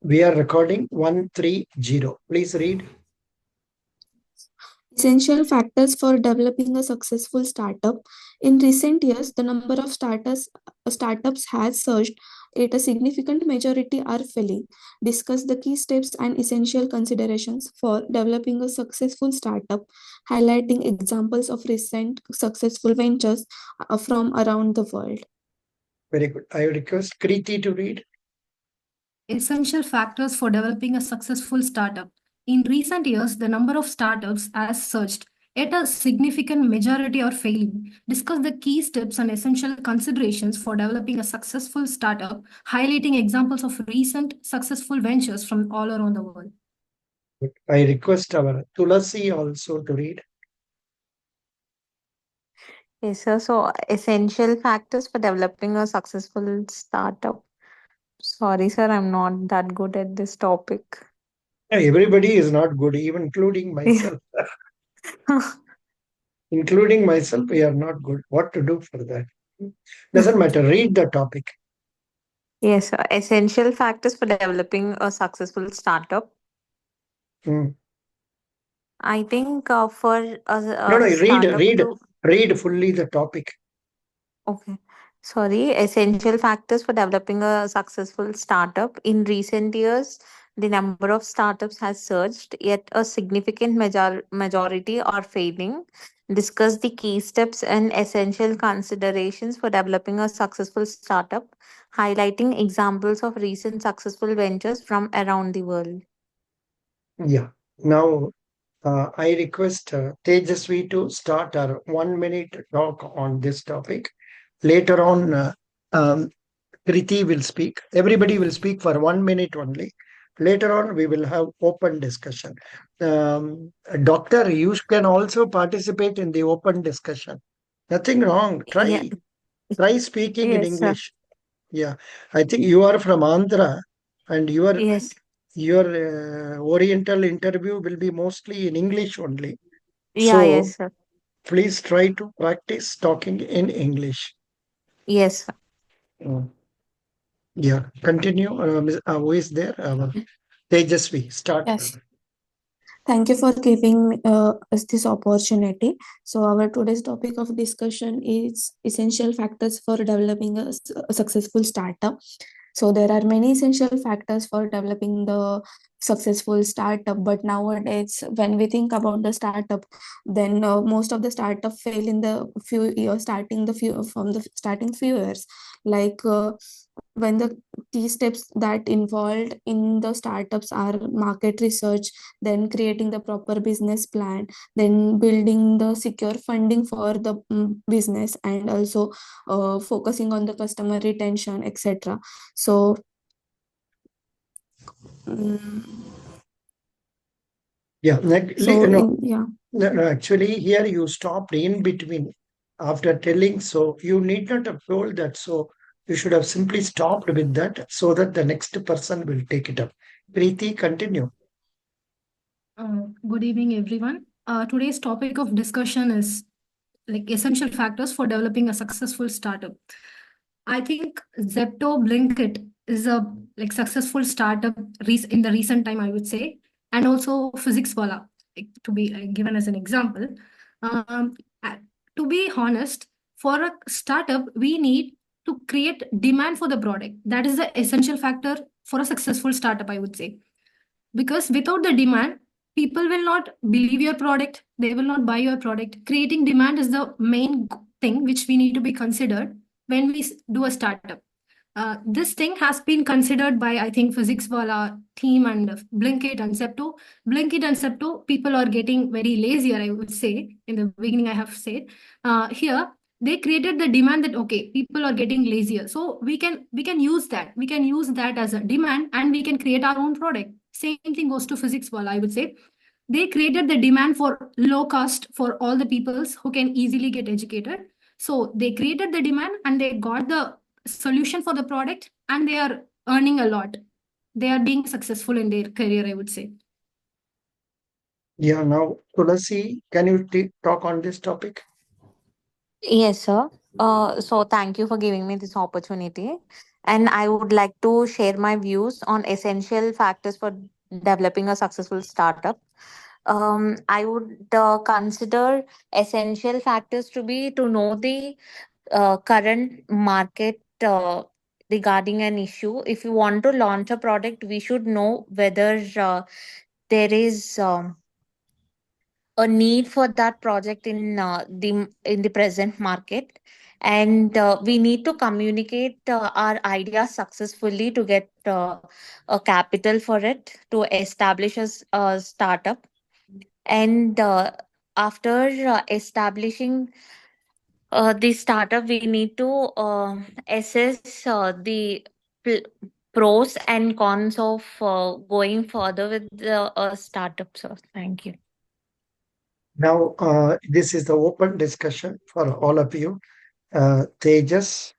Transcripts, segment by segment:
We are recording 130. Please read. Essential factors for developing a successful startup. In recent years, the number of startups has surged, yet a significant majority are failing. Discuss the key steps and essential considerations for developing a successful startup, highlighting examples of recent successful ventures from around the world. Very good. I request Kriti to read. Essential factors for developing a successful startup. In recent years, the number of startups has surged, yet a significant majority are failing. Discuss the key steps and essential considerations for developing a successful startup, highlighting examples of recent successful ventures from all around the world. I request our Tulasi also to read. Yes, sir. So, essential factors for developing a successful startup. Sorry, sir, I'm not that good at this topic. Everybody is not good, even including myself. Including myself, we are not good. What to do for that? Doesn't matter. Read the topic. Yes, sir. Essential factors for developing a successful startup. Hmm. I think for No, a startup read fully the topic. Okay. Sorry, essential factors for developing a successful startup. In recent years, the number of startups has surged, yet a significant majority are failing. Discuss the key steps and essential considerations for developing a successful startup, highlighting examples of recent successful ventures from around the world. Yeah. Now, I request Tejasvi to start our 1 minute talk on this topic. Later on, Kriti will speak. Everybody will speak for 1 minute only. Later on, we will have open discussion. Doctor, you can also participate in the open discussion. Nothing wrong. Yeah. Try speaking in Yes, sir. English. Yeah, I think you are from Andhra, and Yes. your Oriental interview will be mostly in English only. Yeah, So yes, sir. please try to practice talking in English. Yes, sir. Mm. Yeah, continue. Who is there? Tejasvi, start. Yes. Thank you for giving us this opportunity. So, our today's topic of discussion is essential factors for developing a successful startup. So, there are many essential factors for developing the successful startup. But nowadays, when we think about the startup, then most of the startup fail in the few years, starting few years, like. When the key steps that involved in the startups are market research, then creating the proper business plan, then building the secure funding for the business, and also focusing on the customer retention, etc. So Yeah, yeah. no, actually, here you stopped in between after telling, so you need not have told that. So you should have simply stopped with that so that the next person will take it up. Preeti, continue. Good evening, everyone. Today's topic of discussion is like essential factors for developing a successful startup. I think Zepto Blinkit is a like successful startup in the recent time, I would say, and also Physics Wala, to be given as an example. Um, uh, to be honest, for a startup, we need to create demand for the product. That is the essential factor for a successful startup, I would say, because without the demand, people will not believe your product, they will not buy your product. Creating demand is the main thing which we need to be considered when we do a startup. This thing has been considered by, I think, Physics Wala team and Blinkit and Zepto. Blinkit and Zepto, people are getting very lazier, I would say. In the beginning, I have said. Here, they created the demand that, okay, people are getting lazier. So we can use that. We can use that as a demand and we can create our own product. Same thing goes to Physics Wala, I would say. They created the demand for low cost for all the peoples who can easily get educated. So they created the demand and they got the solution for the product and they are earning a lot. They are being successful in their career, I would say. Yeah, now Tulasi, can you talk on this topic? Yes, sir. So thank you for giving me this opportunity. and I would like to share my views on essential factors for developing a successful startup. I would consider essential factors to be to know the current market regarding an issue. If you want to launch a product, we should know whether there is a need for that project in the present market, and we need to communicate our ideas successfully to get a capital for it to establish a startup. And after establishing the startup, we need to assess the pl- pros and cons of going further with the startup. So thank you. Now, this is the open discussion for all of you. Tejas,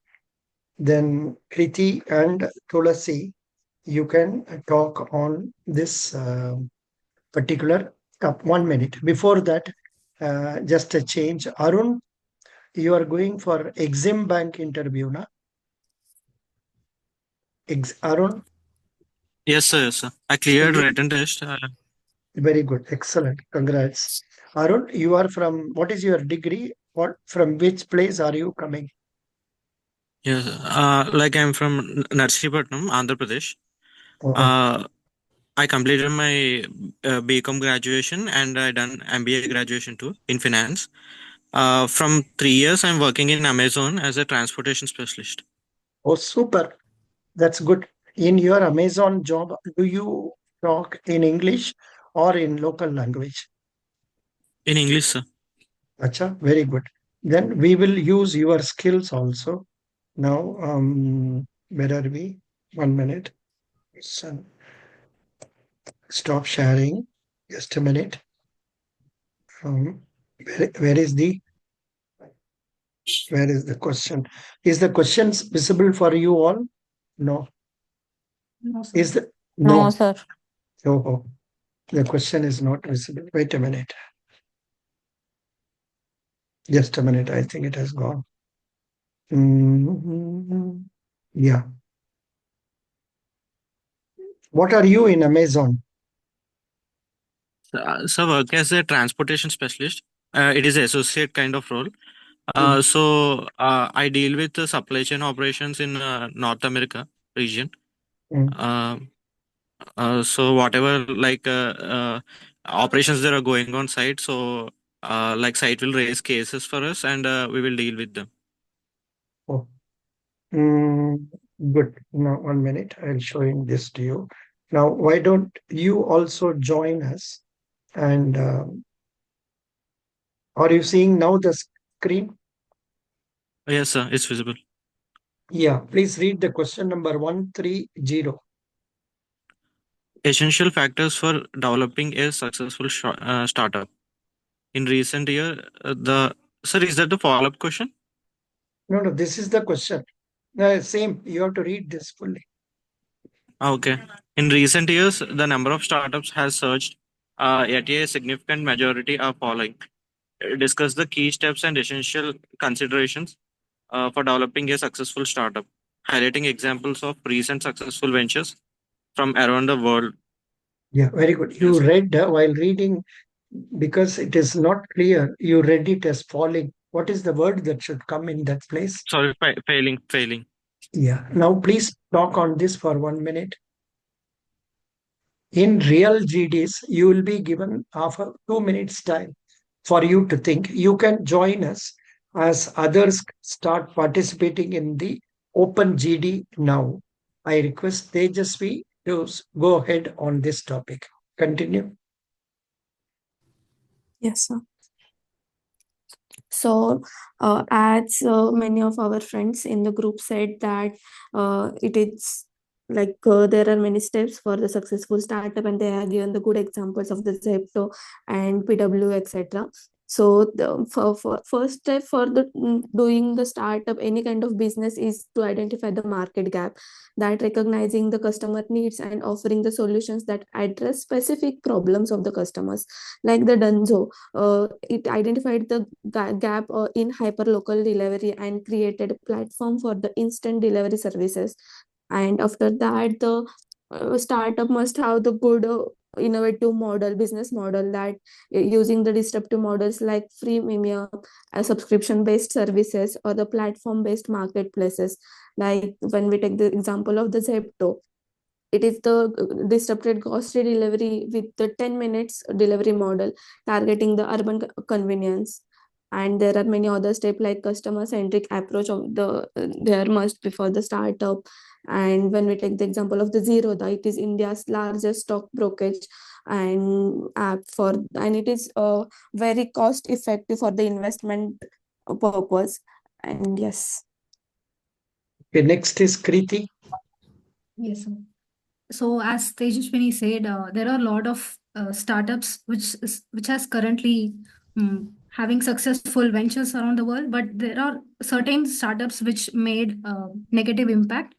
then Kriti and Tulasi, you can talk on this particular 1 minute. Before that, just a change. Arun, you are going for Exim Bank interview, na? Arun, Yes, sir. Yes, sir. I so cleared you, written test. very good, excellent, congrats. Arun, you are from, what is your degree? What, from which place are you coming? Yes, like I'm from Narsipatnam, Andhra Pradesh. Oh, Uh, I completed my BCom graduation and I done MBA graduation too in finance. From 3 years, I'm working in Amazon as a transportation specialist oh, super. That's good. In your Amazon job, do you talk in English or in local language? in English, sir. Acha, very good. Then we will use your skills also. Now, where are we? 1 minute. So, stop sharing. Just a minute. Um, where is the question? Is the questions visible for you all? No. No, sir. Is the No, no? sir. Oh, the question is not visible. Wait a minute. Just a minute. I think it has gone. Yeah. What are you in Amazon? So work as a transportation specialist. It is associate kind of role. Mm, I deal with the supply chain operations in North America region. mm. Uh, so whatever operations that are going on site, so like site will raise cases for us and we will deal with them. Oh, mm, good. Now, 1 minute. I'll showing this to you. Now, why don't you also join us? And are you seeing now the screen? Yes, sir, it's visible. Yeah. Please read the question number 130. Essential factors for developing a successful startup. In recent year, the sir, is that the follow-up question? No, no. This is the question. Same. You have to read this fully. Okay. In recent years, the number of startups has surged, yet a significant majority are following. Discuss the key steps and essential considerations for developing a successful startup, highlighting examples of recent successful ventures from around the world. Yeah. Very good. You Yes. read while reading because it is not clear. You read it as falling. What is the word that should come in that place? Sorry, failing. Yeah. Now, please talk on this for 1 minute. In real GDs, you will be given half a 2 minutes time for you to think. You can join us as others start participating in the open GD now. I request Tejasvi to go ahead on this topic. Continue. Yes, sir. So, as many of our friends in the group said that it is like there are many steps for the successful startup, and they have given the good examples of the Zepto and PW, etc. So, the for first step for the doing the startup, any kind of business is to identify the market gap, that recognizing the customer needs and offering the solutions that address specific problems of the customers, like the Dunzo. It identified the gap in hyperlocal delivery and created a platform for the instant delivery services And after that, the startup must have the good innovative model, business model, that using the disruptive models like freemium, subscription based services, or the platform based marketplaces. Like when we take the example of the Zepto, it is the disrupted grocery delivery with the 10 minutes delivery model, targeting the urban convenience. And there are many other steps like customer centric approach of the there must before the startup. And when we take the example of the Zerodha, it is India's largest stock brokerage and app for, and it is very cost effective for the investment purpose. And yes. Okay, next is Kriti. Yes, sir. So as Tejaswini said, there are a lot of startups which has currently having successful ventures around the world, but there are certain startups which made negative impact.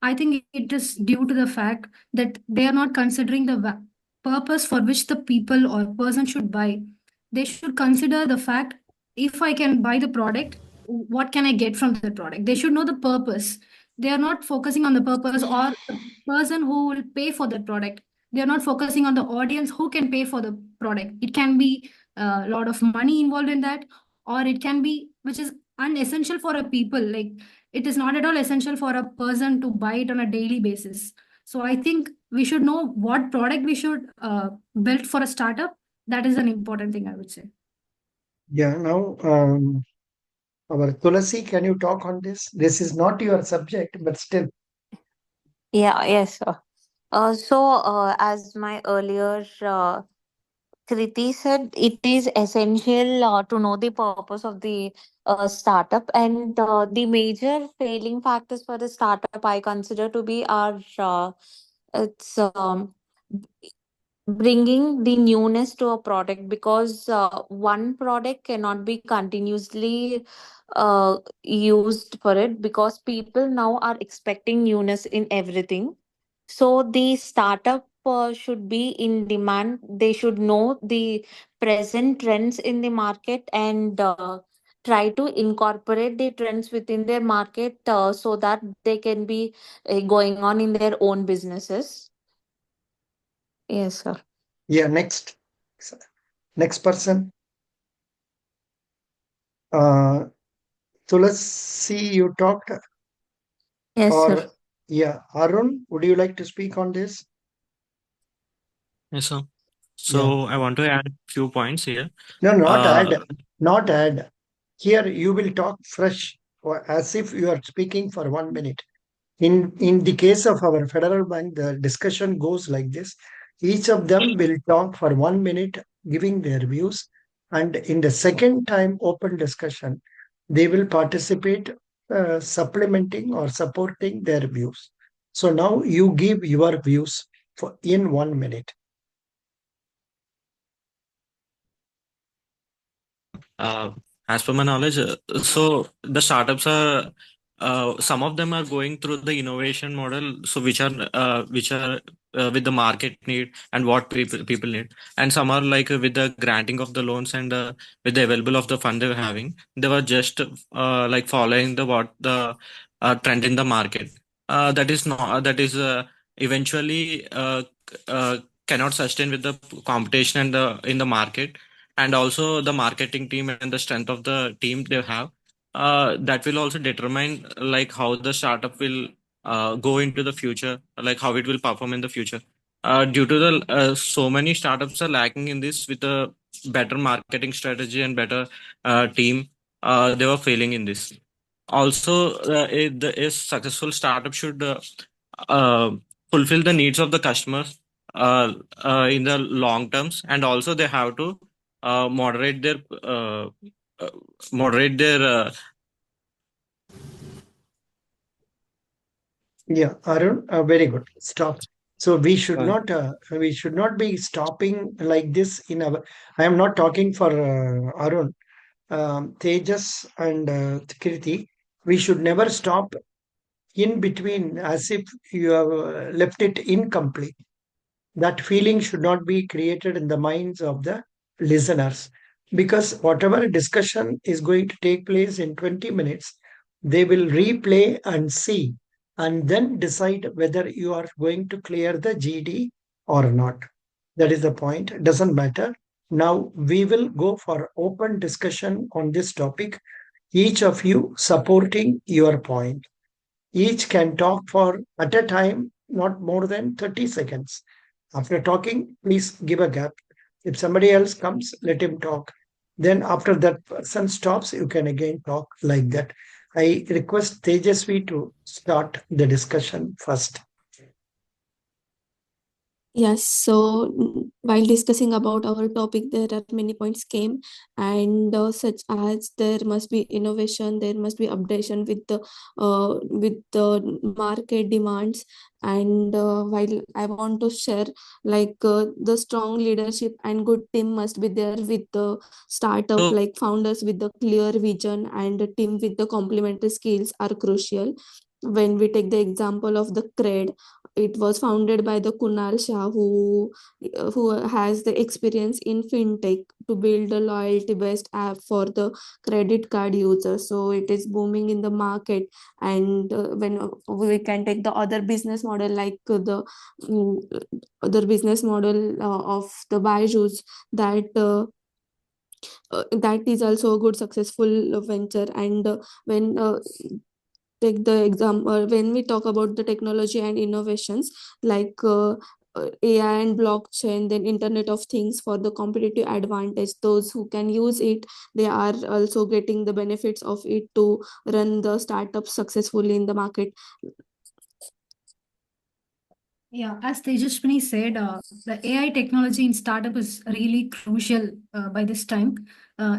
I think it is due to the fact that they are not considering the purpose for which the people or person should buy. They should consider the fact, if I can buy the product, what can I get from the product? They should know the purpose. They are not focusing on the purpose or the person who will pay for the product. They are not focusing on the audience who can pay for the product. It can be a lot of money involved in that, or it can be which is unessential for a people. Like it is not at all essential for a person to buy it on a daily basis. So I think we should know what product we should build for a startup. That is an important thing, I would say. Yeah, now our Tulasi, can you talk on this? This is not your subject, but still. Yeah, yes, sir. As my earlier Kriti said, it is essential to know the purpose of the startup, and the major failing factors for the startup I consider to be are it's bringing the newness to a product, because one product cannot be continuously used for it, because people now are expecting newness in everything. So the startup should be in demand. They should know the present trends in the market, and try to incorporate the trends within their market, so that they can be going on in their own businesses. Yes, sir. Yeah, next person. Uh, Tulasi, you talked, Yes, sir. or yeah, Arun, would you like to speak on this? Yes, sir. Yeah. So I want to add few points here. No, not Uh, add, not add. Here you will talk fresh, or as if you are speaking for 1 minute. In the case of our federal bank, the discussion goes like this. Each of them will talk for 1 minute, giving their views, and in the second time open discussion, they will participate, supplementing or supporting their views. So now you give your views for in 1 minute. Uh, as per my knowledge, so the startups are some of them are going through the innovation model, so which are with the market need and what people need, and some are like with the granting of the loans and with the available of the fund they were having, they were just like following the what the trend in the market. That is not that is eventually cannot sustain with the competition and the in the market, and also the marketing team and the strength of the team they have, that will also determine like how the startup will go into the future, like how it will perform in the future. Due to the so many startups are lacking in this with a better marketing strategy and better team, they were failing in this. Also a successful startup should uh, fulfill the needs of the customers in the long terms, and also they have to uh, moderate their uh, uh, moderate their Yeah, Arun, very good. Stop. So uh, we should not be stopping like this in our. I am not talking for Arun, Tejas, and Kriti. We should never stop in between as if you have left it incomplete. That feeling should not be created in the minds of the listeners, because whatever discussion is going to take place in 20 minutes, they will replay and see and then decide whether you are going to clear the GD or not. That is the point. It doesn't matter. Now we will go for open discussion on this topic, each of you supporting your point. Each can talk for at a time, not more than 30 seconds. After talking, please give a gap. If somebody else comes, let him talk. Then, after that person stops, you can again talk like that. I request Tejasvi to start the discussion first. Yes, so while discussing about our topic, there are many points came, and such as there must be innovation, there must be updation with the market demands, and while I want to share, like the strong leadership and good team must be there with the startup, So, like founders with the clear vision and a team with the complementary skills are crucial. When we take the example of the CRED, it was founded by the Kunal Shah, who has the experience in fintech to build a loyalty based app for the credit card users. So it is booming in the market, and when we can take the other business model like the mm, other business model of the Byju's, that is also a good successful venture. And when take the example when we talk about the technology and innovations like AI and blockchain, then Internet of Things for the competitive advantage. Those who can use it, they are also getting the benefits of it to run the startup successfully in the market. Yeah, as Tejaswini said, the AI technology in startup is really crucial by this time.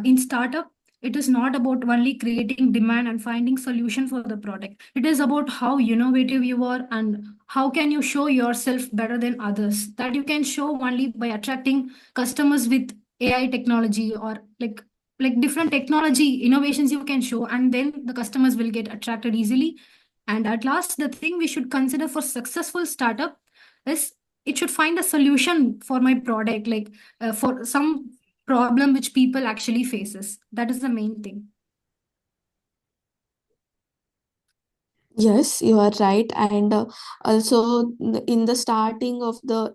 In startup, it is not about only creating demand and finding solution for the product. It is about how innovative you are and how can you show yourself better than others. That you can show only by attracting customers with AI technology or like different technology innovations you can show, and then the customers will get attracted easily. And at last, the thing we should consider for successful startup is it should find a solution for my product, like for some problem which people actually faces. That is the main thing. Yes, you are right. And also in the starting of the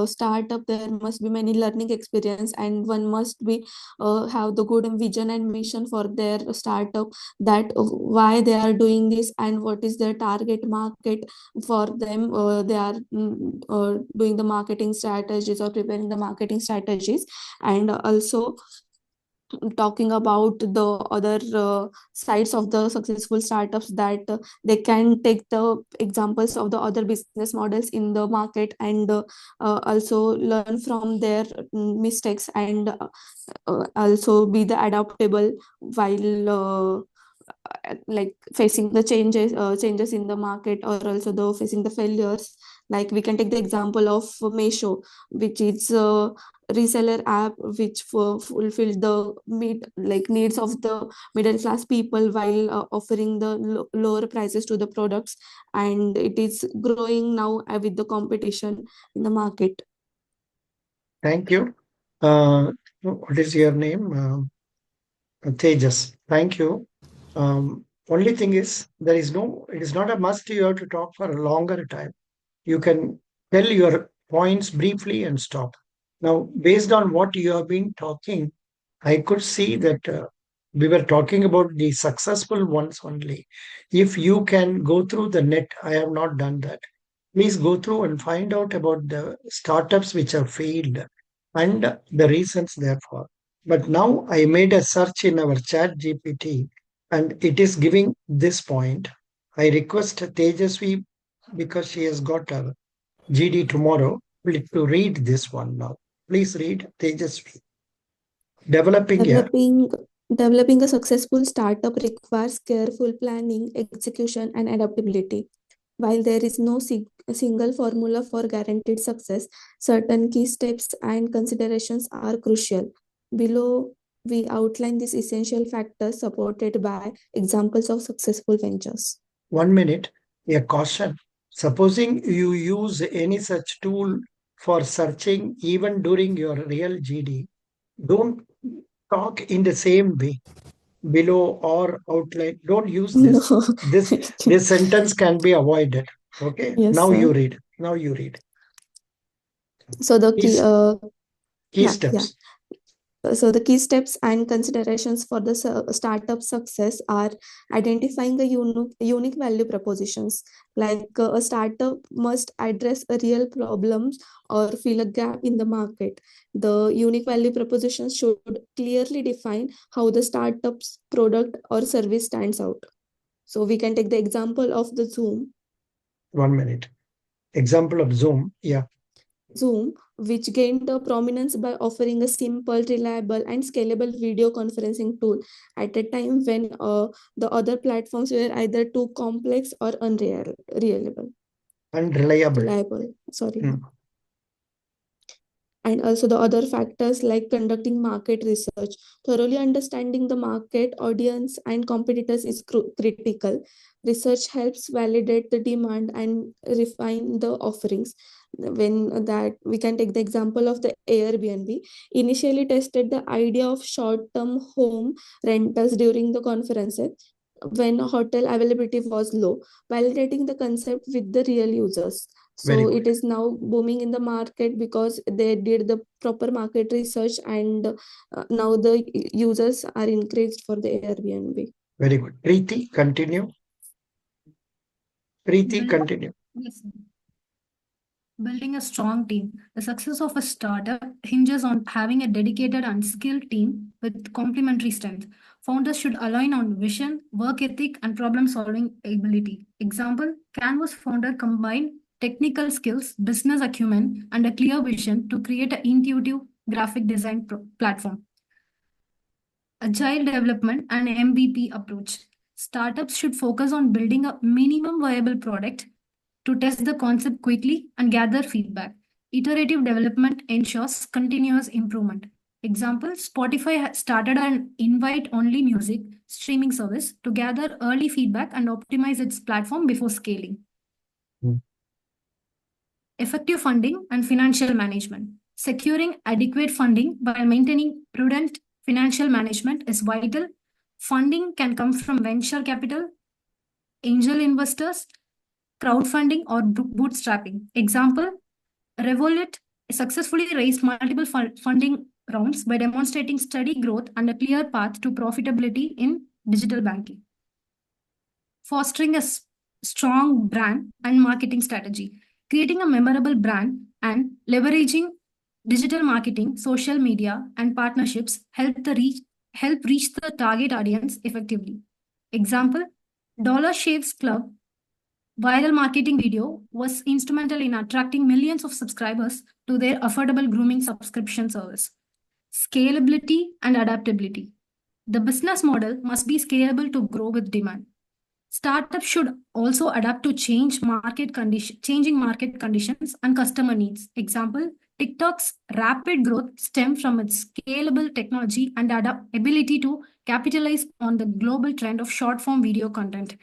startup, there must be many learning experience, and one must be have the good vision and mission for their startup, that why they are doing this and what is their target market for them. They are doing the marketing strategies or preparing the marketing strategies, and also talking about the other sides of the successful startups, that they can take the examples of the other business models in the market, and also learn from their mistakes, and also be the adaptable while like facing the changes in the market, or also the facing the failures. Like we can take the example of Meesho, which is a reseller app which fulfill the needs of the middle class people while offering the lower prices to the products, and it is growing now with the competition in the market. Thank you. What is your name? Tejas. Thank you. Only thing is, it is not a must you have to talk for a longer time. You can tell your points briefly and stop. Now, based on what you have been talking, I could see that we were talking about the successful ones only. If you can go through the net, I have not done that. Please go through and find out about the startups which have failed and the reasons therefore. But now I made a search in our chat GPT and it is giving this point. I request Tejasvi, because she has got a GD tomorrow, to read this one now. Please read Tejasvi. Developing a Developing Developing a successful startup requires careful planning, execution, and adaptability. While there is no single formula for guaranteed success, certain key steps and considerations are crucial. Below, we outline these essential factors supported by examples of successful ventures. 1 minute, a caution. Supposing you use any such tool for searching even during your real GD, don't talk in the same way. below or outline. Don't use No. this. This sentence can be avoided. Okay. Yes, Now you sir. read. Now you read. So the key, Key yeah. steps. So the key steps and considerations for the startup success are identifying the unique value propositions. Like a startup must address a real problems or fill a gap in the market. The unique value propositions should clearly define how the startup's product or service stands out. So we can take the example of the Zoom. 1 minute. Example of Zoom. Yeah. Zoom, which gained prominence by offering a simple, reliable, and scalable video conferencing tool at a time when the other platforms were either too complex or unreliable. Unreliable. Reliable, sorry. Hmm. And also the other factors like conducting market research. Thoroughly understanding the market, audience, and competitors is critical. Research helps validate the demand and refine the offerings. When that we can take the example of the Airbnb, initially tested the idea of short-term home rentals during the conferences when hotel availability was low, validating the concept with the real users. Very So it good. is now booming in the market because they did the proper market research, and now the users are increased for the Airbnb. Very good. Preeti, continue. Preeti, Build- continue. Yes. Building a strong team. The success of a startup hinges on having a dedicated and skilled team with complementary strengths. Founders should align on vision, work ethic, and problem solving ability. Example, Canvas founder combined technical skills, business acumen, and a clear vision to create an intuitive graphic design platform. Agile development and MVP approach. Startups should focus on building a minimum viable product to test the concept quickly and gather feedback. Iterative development ensures continuous improvement. Example, Spotify started an invite only music streaming service to gather early feedback and optimize its platform before scaling. Effective funding and financial management. Securing adequate funding while maintaining prudent financial management is vital. Funding can come from venture capital, angel investors, crowdfunding, or bootstrapping. Example, Revolut successfully raised multiple funding rounds by demonstrating steady growth and a clear path to profitability in digital banking. Fostering a strong brand and marketing strategy. Creating a memorable brand and leveraging digital marketing, social media, and partnerships help reach the target audience effectively. Example, Dollar Shaves Club viral marketing video was instrumental in attracting millions of subscribers to their affordable grooming subscription service. Scalability and adaptability. The business model must be scalable to grow with demand. Startups should also adapt to changing market conditions and customer needs. Example, TikTok's rapid growth stems from its scalable technology and ability to capitalize on the global trend of short-form video content.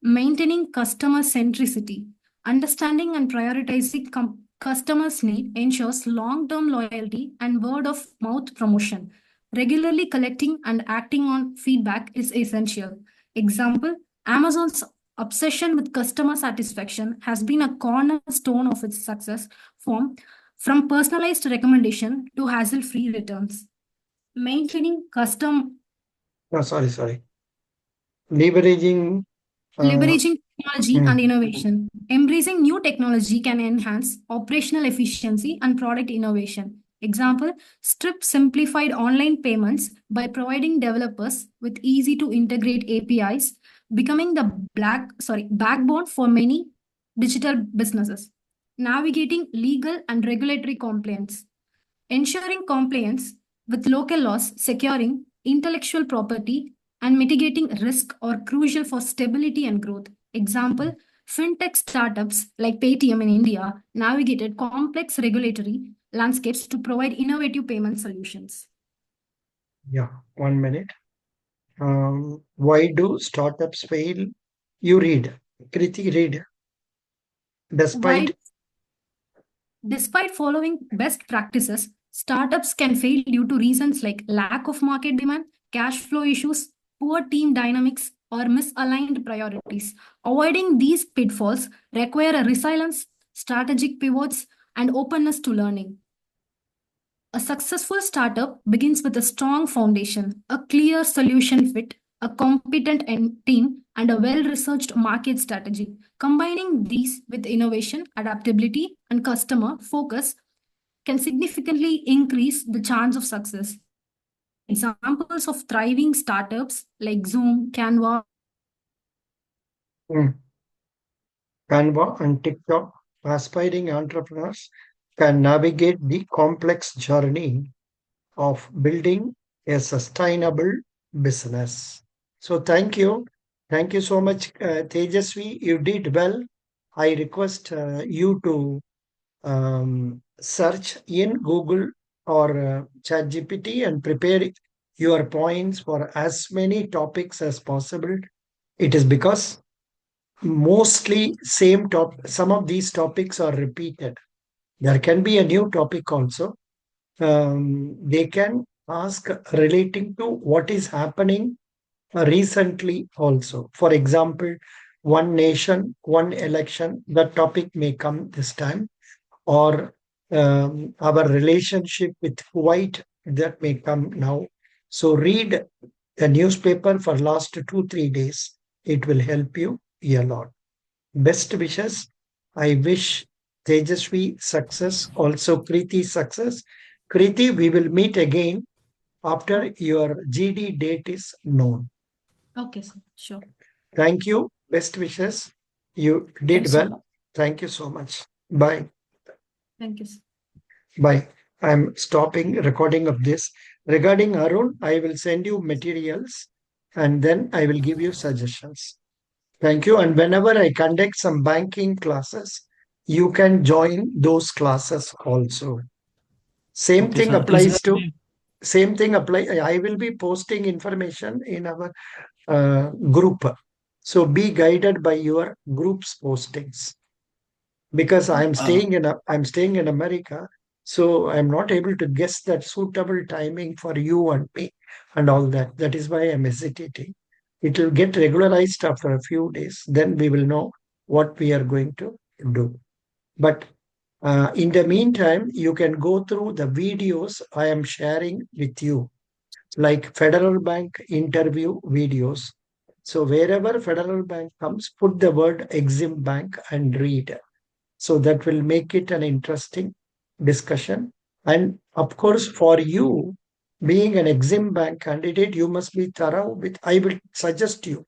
Maintaining customer centricity. Understanding and prioritizing customers' need ensures long-term loyalty and word-of-mouth promotion. Regularly collecting and acting on feedback is essential. Example, Amazon's obsession with customer satisfaction has been a cornerstone of its success from personalized recommendation to hassle-free returns. Maintaining custom No, sorry. Leveraging. Leveraging technology Hmm. and innovation. Embracing new technology can enhance operational efficiency and product innovation. Example, Strip simplified online payments by providing developers with easy to integrate APIs, becoming the backbone for many digital businesses. Navigating legal and regulatory compliance. Ensuring compliance with local laws, securing intellectual property, and mitigating risk are crucial for stability and growth. Example, fintech startups like Paytm in India navigated complex regulatory landscapes to provide innovative payment solutions. Yeah, 1 minute. Why do startups fail? You read. Kriti, read. Why, Despite. despite following best practices, startups can fail due to reasons like lack of market demand, cash flow issues, poor team dynamics, or misaligned priorities. Avoiding these pitfalls require a resilience, strategic pivots, and openness to learning. A successful startup begins with a strong foundation, a clear solution fit, a competent team, and a well researched market strategy. Combining these with innovation, adaptability, and customer focus can significantly increase the chance of success. Examples of thriving startups like Zoom, Canva, Mm. Canva and TikTok, aspiring entrepreneurs can navigate the complex journey of building a sustainable business. So thank you. Thank you so much, Tejasvi. You did well. I request you to search in Google or ChatGPT and prepare your points for as many topics as possible. It is because mostly same top. Some of these topics are repeated. There can be a new topic also. They can ask relating to what is happening recently also. For example, one nation, one election, the topic may come this time, or our relationship with Kuwait, that may come now. So read the newspaper for last 2 3 days. It will help you a lot. Best wishes. I wish Tejasvi success, also Kriti success. Kriti, we will meet again after your GD date is known. okay, sir, sure. Thank you. Best wishes. You did Yes, well. sir. Thank you so much. Bye. Thank you, sir. Bye. I'm stopping recording of this. Regarding Arun, I will send you materials and then I will give you suggestions. Thank you. And whenever I conduct some banking classes, you can join those classes also. Same Okay, thing sir. Is there applies to any? same thing apply. I will be posting information in our group. So be guided by your group's postings because Uh, I'm staying in America, so I'm not able to guess that suitable timing for you and me and all that. That is why I'm hesitating. It will get regularized after a few days. Then we will know what we are going to do. But in the meantime, you can go through the videos I am sharing with you, like Federal Bank interview videos. So wherever Federal Bank comes, put the word Exim Bank and read. So that will make it an interesting discussion. And of course, for you, being an Exim Bank candidate, you must be thorough with, I will suggest you,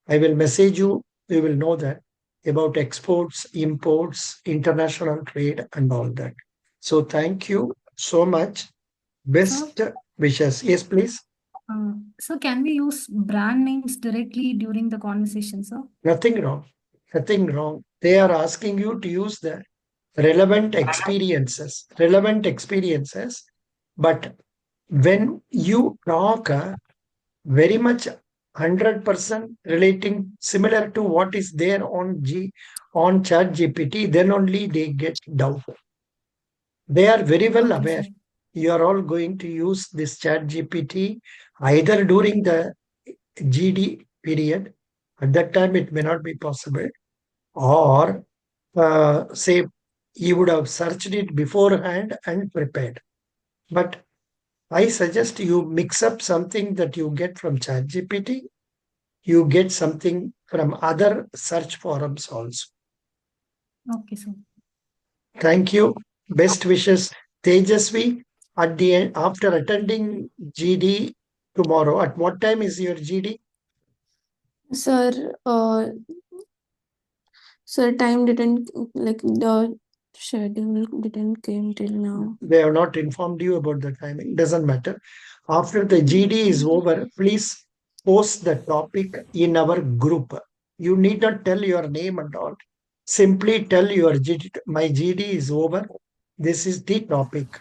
I will message you, you will know that about exports, imports, international trade, and all that. So thank you so much. Sir, Best wishes. Yes, please. so can we use brand names directly during the conversation, sir? Nothing wrong. Nothing wrong. They are asking you to use the relevant experiences. But when you talk very much 100% relating similar to what is there on chat GPT, then only they get doubt. They are very well Okay, aware. sir. You are all going to use this chat GPT either during the GD period. At that time, it may not be possible. Or say you would have searched it beforehand and prepared. But I suggest you mix up something that you get from ChatGPT, you get something from other search forums also. Okay, sir. Thank you. Best wishes. Tejasvi, at the end, after attending GD tomorrow, at what time is your GD? Sir, sir, time didn't like the schedule didn't came till now. They have not informed you about the timing. Doesn't matter. After the GD is over, please post the topic in our group. You need not tell your name and all. Simply tell your GD, my GD is over. This is the topic.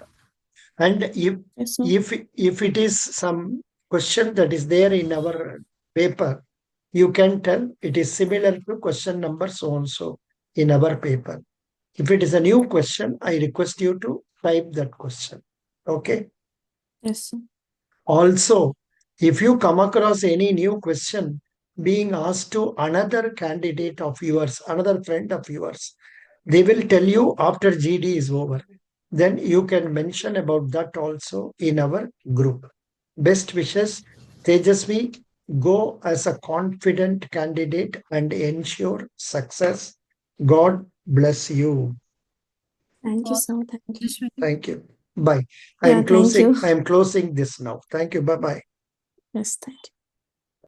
And Yes, sir. if it is some question that is there in our paper, you can tell it is similar to question number so and so in our paper. If it is a new question, I request you to type that question. Okay. Yes, sir. Also, If you come across any new question being asked to another candidate of yours, another friend of yours, they will tell you after GD is over. Then you can mention about that also in our group. Best wishes, Tejasvi. Go as a confident candidate and ensure success. God bless you. Thank you, sir. Thank you. Tejaswi. Thank you. Bye. Yeah, thank you. I am closing this now. Thank you. Bye bye. Yes, thank you.